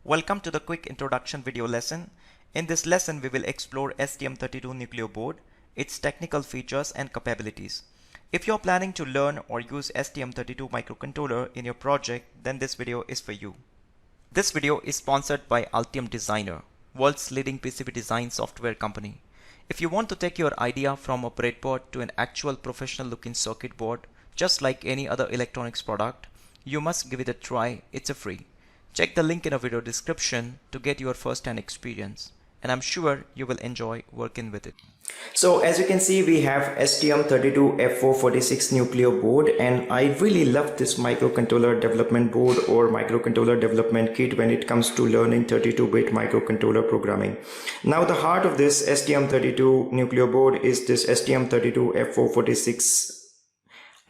Welcome to the quick introduction video lesson. In this lesson, we will explore STM32 Nucleo board, its technical features and capabilities. If you're planning to learn or use STM32 microcontroller in your project, then this video is for you. This video is sponsored by Altium Designer, world's leading PCB design software company. If you want to take your idea from a breadboard to an actual professional looking circuit board, just like any other electronics product, you must give it a try. It's a free. Check the link in the video description to get your first-hand experience, and I'm sure you will enjoy working with it. So as you can see, we have STM32F446 Nucleo board, and I really love this microcontroller development board or microcontroller development kit when it comes to learning 32-bit microcontroller programming. Now the heart of this STM32 Nucleo board is this STM32F446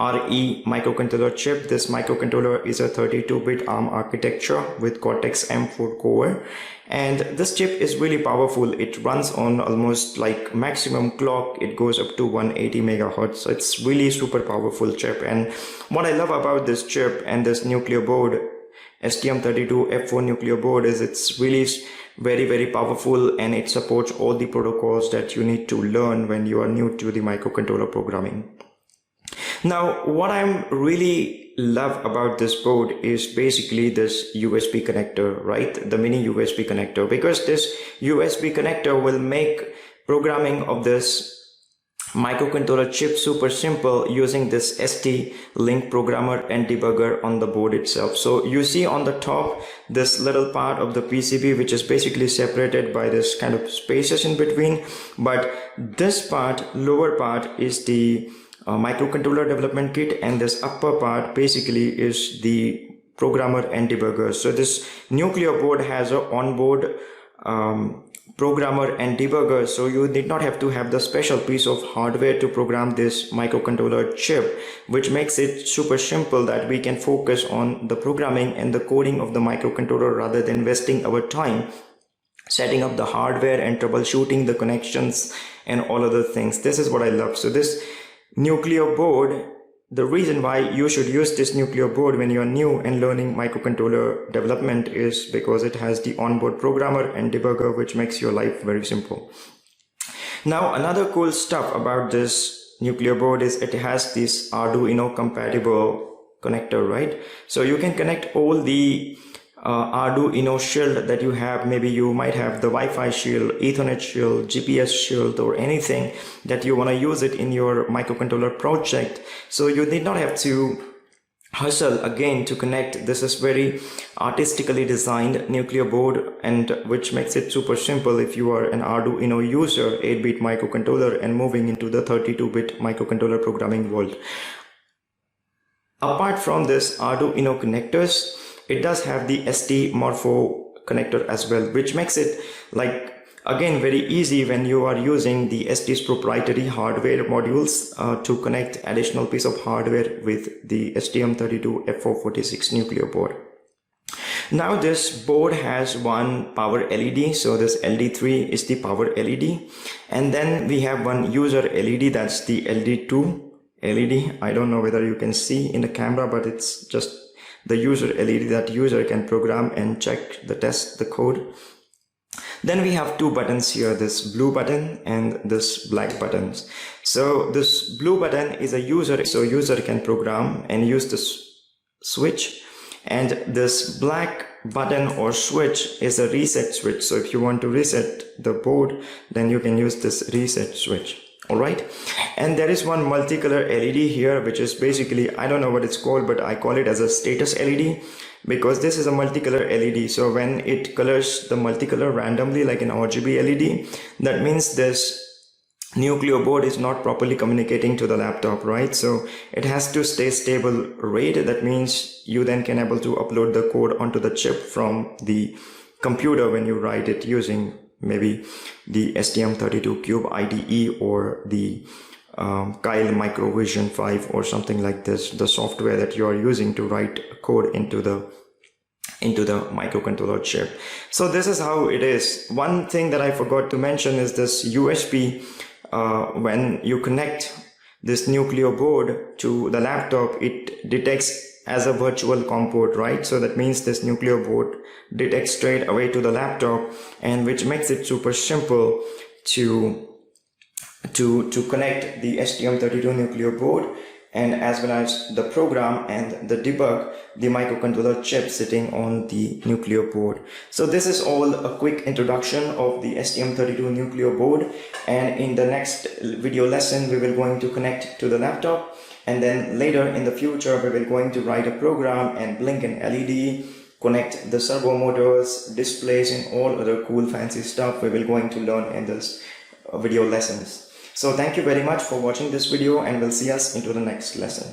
RE microcontroller chip. This microcontroller is a 32-bit ARM architecture with Cortex M4 core, and this chip is really powerful. It runs on almost like maximum clock. It goes up to 180 megahertz. So it's really super powerful chip. And what I love about this chip and this Nucleo board, STM32F4 Nucleo board, is it's really very powerful, and it supports all the protocols that you need to learn when you are new to the microcontroller programming. Now, what I'm really love about this board is basically this USB connector, right? The mini USB connector, because this USB connector will make programming of this microcontroller chip super simple using this ST-Link programmer and debugger on the board itself. So you see on the top this little part of the PCB, which is basically separated by this kind of spaces in between, but this part, lower part, is the microcontroller development kit, and this upper part basically is the programmer and debugger. So this Nucleo board has an onboard programmer and debugger, so you need not have to have the special piece of hardware to program this microcontroller chip, which makes it super simple that we can focus on the programming and the coding of the microcontroller rather than wasting our time setting up the hardware and troubleshooting the connections and all other things. This is what I love. So this Nucleo board, the reason why you should use this Nucleo board when you are new and learning microcontroller development is because it has the onboard programmer and debugger, which makes your life very simple. Now, another cool stuff about this Nucleo board is it has this Arduino compatible connector, right? So you can connect all the Arduino shield that you have. Maybe you might have the Wi-Fi shield, Ethernet shield, GPS shield, or anything that you want to use it in your microcontroller project. So you need not have to hustle again to connect. This is very artistically designed Nucleo board, and which makes it super simple if you are an Arduino user, 8-bit microcontroller, and moving into the 32-bit microcontroller programming world. Apart from this Arduino connectors, it does have the ST Morpho connector as well, which makes it like again very easy when you are using the ST's proprietary hardware modules to connect additional piece of hardware with the STM32F446 Nucleo board. Now this board has one power LED, so this LD3 is the power LED, and then we have one user LED, that's the LD2 LED. I don't know whether you can see in the camera, but it's just the user LED that user can program and check the test the code. Then we have two buttons here, this blue button and this black buttons. So this blue button is a user, so user can program and use this switch, and this black button or switch is a reset switch. So if you want to reset the board, then you can use this reset switch. Alright, and there is one multicolor LED here, which is basically, I don't know what it's called, but I call it as a status LED, because this is a multicolor LED. So when it colors the multicolor randomly like an RGB LED, that means this Nucleo board is not properly communicating to the laptop, right? So it has to stay stable rate. That means you then can able to upload the code onto the chip from the computer when you write it using maybe the STM32Cube IDE or the Kyle Microvision 5 or something like this, the software that you are using to write code into the microcontroller chip. So this is how it is. One thing that I forgot to mention is this USB. When you connect this Nucleo board to the laptop, it detects as a virtual COM port, right? So that means this Nucleo board detects straight away to the laptop, and which makes it super simple to connect the STM32 Nucleo board, and as well as the program and the debug the microcontroller chip sitting on the Nucleo board. So this is all a quick introduction of the STM32 Nucleo board, and in the next video lesson we will going to connect to the laptop, and then later in the future we will going to write a program and blink an LED, connect the servo motors, displays, and all other cool fancy stuff we will going to learn in this video lessons. So thank you very much for watching this video, and we'll see us into the next lesson.